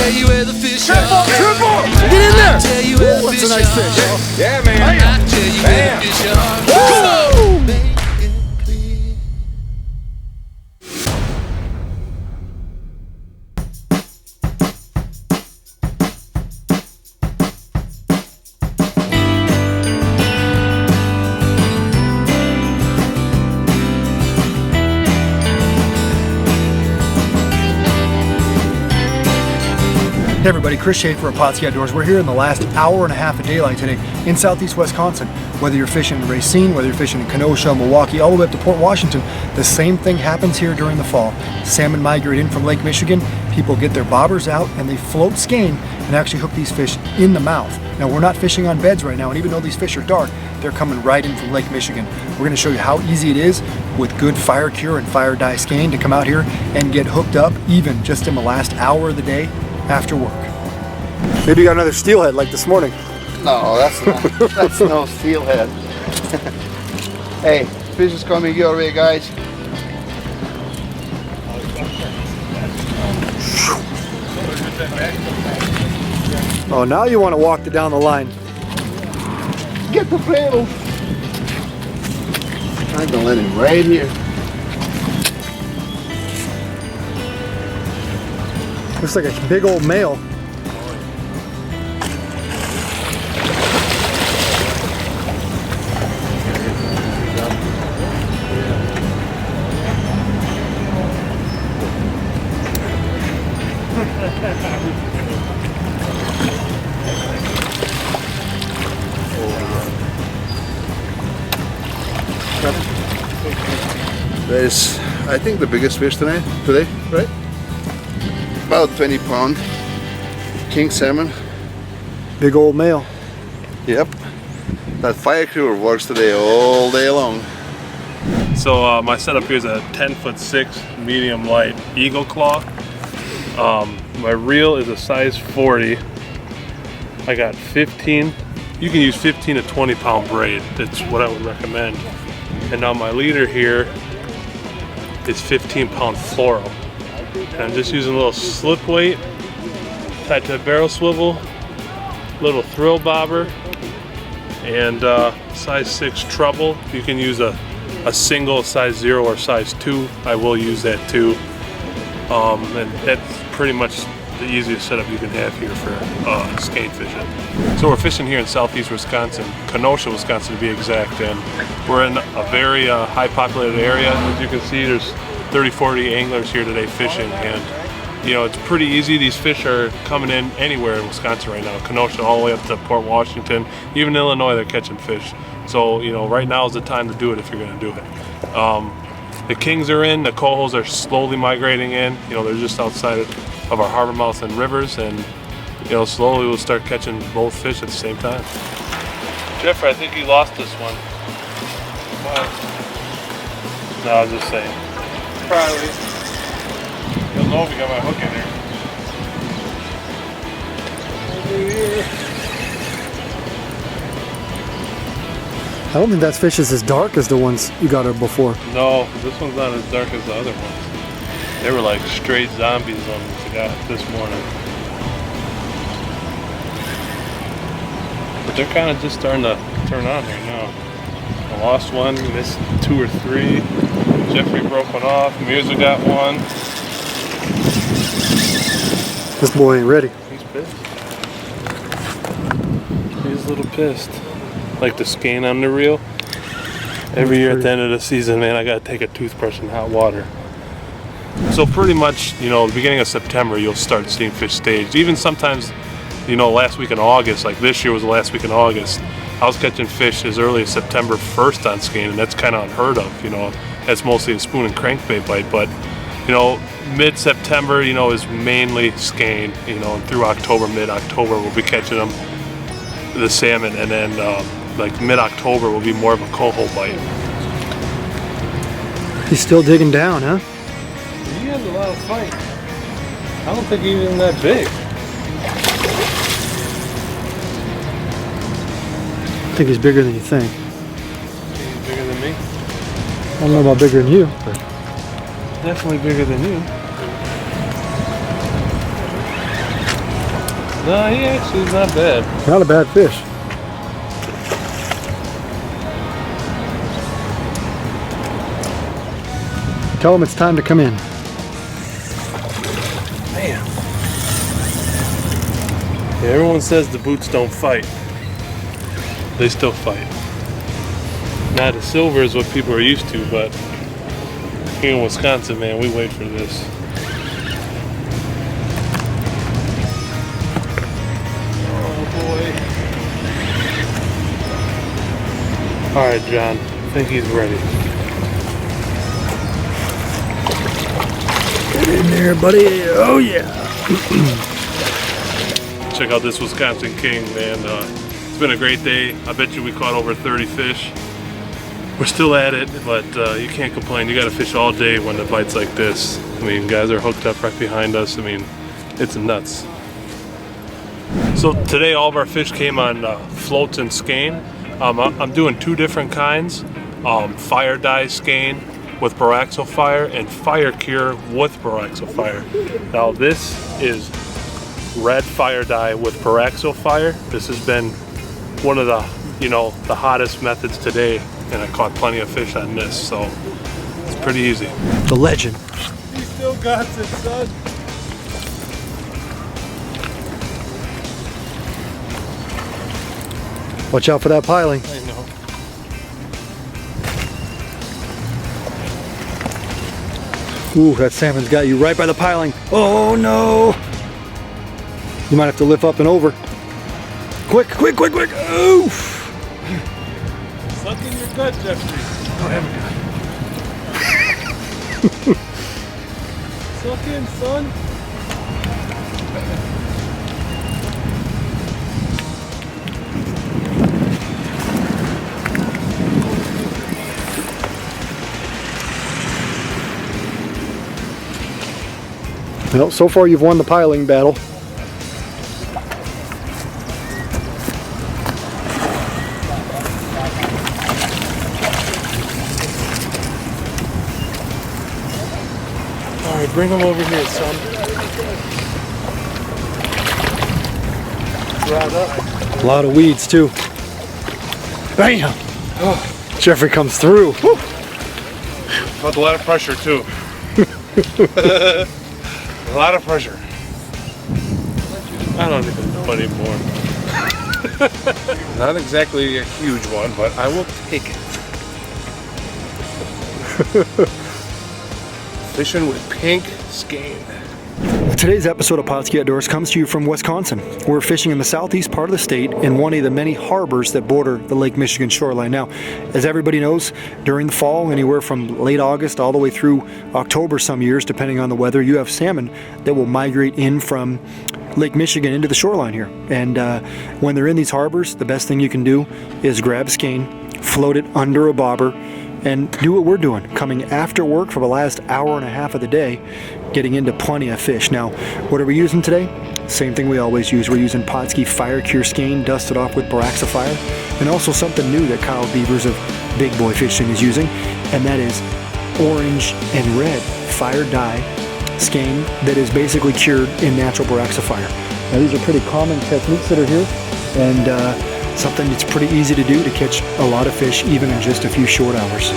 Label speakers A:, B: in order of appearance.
A: tell you where the fish are.
B: Triple! Get in there!
A: Tell you where the
B: That's a
A: fish
B: nice
A: are.
B: fish.
C: Yeah, man.
A: I tell you where the fish are.
B: Woo!
A: Make it clear.
B: Hey everybody, Chris Schaefer at Pautzke Outdoors. We're here in the last hour and a half of daylight today in southeast Wisconsin. Whether you're fishing in Racine, whether you're fishing in Kenosha, Milwaukee, all the way up to Port Washington, the same thing happens here during the fall. Salmon migrate in from Lake Michigan, people get their bobbers out and they float skein and actually hook these fish in the mouth. Now we're not fishing on beds right now, and even though these fish are dark, they're coming right in from Lake Michigan. We're going to show you how easy it is with good fire cure and fire dye skein to come out here and get hooked up even just in the last hour of the day after work. Maybe you got another steelhead like this morning.
D: No, that's not, that's no steelhead. Hey, fish is coming your way, guys.
B: Oh, now you want to walk it down the line.
D: Get the flail. I'm gonna let him right here.
B: Looks like a big old male.
D: There's, I think, the biggest fish today, right? About 20 pound king salmon.
B: Big old male.
D: Yep. That fire cure works today all day long.
E: So my setup here is a 10'6" medium light eagle claw. My reel is a size 40. I got 15. You can use 15 to 20 pound braid. That's what I would recommend. And now my leader here is 15 pound fluoro. And I'm just using a little slip weight tied to a barrel swivel, little thrill bobber, and size 6 treble. You can use a single size 0 or size 2. I will use that too. And that's pretty much the easiest setup you can have here for skein fishing. So we're fishing here in southeast Wisconsin, Kenosha, Wisconsin to be exact, and we're in a very high populated area. As you can see, there's 30-40 anglers here today fishing, and you know, it's pretty easy. These fish are coming in anywhere in Wisconsin right now, Kenosha all the way up to Port Washington, even Illinois they're catching fish. So you know, right now is the time to do it if you're going to do it. The kings are in, the cohos are slowly migrating in. You know, they're just outside of our harbor mouths and rivers, and you know, slowly we'll start catching both fish at the same time. Jeffrey, I think you lost this one. What? No, I was just saying. Probably. You'll know if you got my hook in there.
B: I don't think that fish is as dark as the ones you got her before.
E: No, this one's not as dark as the other ones. They were like straight zombies on what I got this morning. But they're kind of just starting to turn on here now. I lost one, missed 2 or 3. Jeffrey broke one off. Mirza got one.
B: This boy ain't ready.
E: He's pissed. He's a little pissed. Like the skein on the reel. Every year at the end of the season, man, I gotta take a toothbrush in hot water. So pretty much, you know, the beginning of September, you'll start seeing fish staged. Even sometimes, you know, last week in August, like this year was the last week in August, I was catching fish as early as September 1st on skein, and that's kind of unheard of, you know. That's mostly a spoon and crankbait bite, but, you know, mid-September, you know, is mainly skein, you know, and through October, mid-October, we'll be catching them, the salmon, and then like mid-October will be more of a coho bite.
B: He's still digging down, huh?
E: He has a lot of fight. I don't think he's even that big.
B: I think he's bigger than you think.
E: He's bigger than me.
B: I don't know about bigger than you, but
E: Definitely bigger than you. No, he actually is not bad.
B: Not a bad fish. Tell him it's time to come in.
E: Man. Yeah, everyone says the boots don't fight. They still fight. Now the silver is what people are used to, but here in Wisconsin, man, we wait for this. All right, John, I think he's ready.
B: Get in there, buddy. Oh, yeah.
E: Check out this Wisconsin king, man. It's been a great day. I bet you we caught over 30 fish. We're still at it, but you can't complain. You got to fish all day when the bite's like this. I mean, guys are hooked up right behind us. I mean, it's nuts. So today all of our fish came on floats and skein. I'm doing two different kinds, fire dye skein with boraxo fire and fire cure with boraxo fire. Now this is red fire dye with boraxo fire. This has been one of the, the hottest methods today, and I caught plenty of fish on this, so it's pretty easy.
B: The legend.
E: He still got it, son.
B: Watch out for that piling.
E: I know.
B: Ooh, that salmon's got you right by the piling. Oh no! You might have to lift up and over. Quick, quick, quick, quick! Oof!
E: Suck in your gut, Jeffrey.
B: Oh, have
E: Suck in, son.
B: Well, so far you've won the piling battle.
E: All right, bring him over here, son. Right up.
B: A lot of weeds too. Bam! Oh, Jeffrey comes through. Woo.
E: Felt a lot of pressure too. A lot of pressure. I don't even know anymore. Not exactly a huge one, but I will take it. Fishing with pink skein.
B: Today's episode of Pautzke Outdoors comes to you from Wisconsin. We're fishing in the southeast part of the state in one of the many harbors that border the Lake Michigan shoreline. Now, as everybody knows, during the fall, anywhere from late August all the way through October some years, depending on the weather, you have salmon that will migrate in from Lake Michigan into the shoreline here. And when they're in these harbors, the best thing you can do is grab a skein, float it under a bobber, and do what we're doing, coming after work for the last hour and a half of the day, getting into plenty of fish. Now, what are we using today? Same thing we always use. We're using Pautzke Fire Cure skein, dusted off with boraxo fire, and also something new that Kyle Deavers of Big Boy Fishing is using, and that is orange and red fire dye skein that is basically cured in natural boraxo fire. Now, these are pretty common techniques that are here, and something that's pretty easy to do to catch a lot of fish even in just a few short hours.